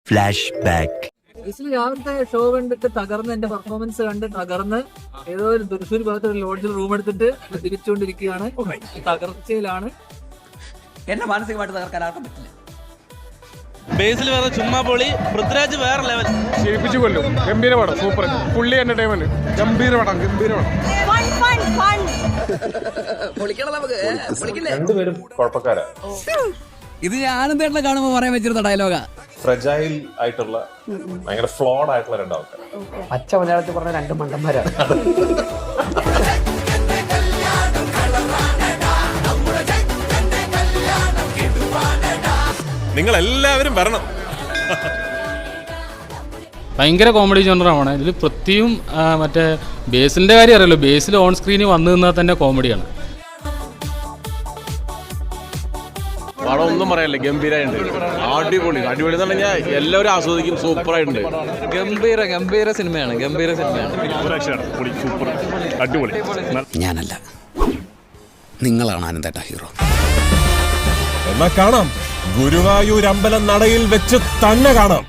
Flash back. രാവിലത്തെ show കണ്ടിട്ട് തകർന്ന് എന്റെ പെർഫോമൻസ് കണ്ട് തകർന്ന് ഏതോ ഒരു തൃശ്ശൂർ ഭാഗത്ത് ഒരു ലോഡ്ജിൽ റൂം എടുത്തിട്ട് തിരിച്ചുകൊണ്ടിരിക്കുകയാണ്. തകർച്ചയിലാണ്. എന്നെ മാനസികമായിട്ട് തകർക്കാൻ ആർക്കും പറ്റില്ല. ബേസിൽ വേറെ ചുമ്മാ പൊളി, പൃഥ്വിരാജ് വേറെ ലെവൽ. ശരിപ്പിച്ചു കൊല്ലും. ഗംഭീര പടം, സൂപ്പർ, ഫുള്ളി എന്റർടൈൻമെന്റ്. ഗംഭീര പടം. രണ്ടുപേരും കുഴപ്പക്കാരാ. ഇത് ഞാനും തേട്ടനെ കാണുമ്പോൾ പറയാൻ വെച്ചിരുന്ന ഡയലോഗാ. ഫ്രജൈൽ ആയിട്ടുള്ള ഭയങ്കര ഫ്ലോഡ് ആയിട്ടുള്ള രണ്ടാൾക്കാർ. പച്ച മലയാളത്തിൽ പറഞ്ഞ രണ്ട് മണ്ടന്മാരാണ്. നിങ്ങൾ എല്ലാവരും വരണം. ഭയങ്കര കോമഡി ജോണറാണ് ഇതിൽ. പൃഥ്വിയും മറ്റേ ബേസിലിൻ്റെ കാര്യം അറിയാലോ, ബേസിൽ ഓൺ സ്ക്രീനിൽ വന്നു നിന്നാൽ തന്നെ കോമഡിയാണ്. പടം ഒന്നും പറയാനില്ല, ഗംഭീരമായിട്ടുണ്ട്. അടിപൊളി അടിപൊളി എന്ന് പറഞ്ഞാൽ എല്ലാവരും ആസ്വദിക്കും. സൂപ്പറായിട്ടുണ്ട്. ഗംഭീര സിനിമയാണ്. സൂപ്പർ, അടിപൊളി. ഞാനല്ല, നിങ്ങളാണ് ആനന്ദേട്ട ഹീറോ. എന്നാ കാണാം, ഗുരുവായൂർ അമ്പലം നടയിൽ വെച്ച് തന്നെ കാണാം.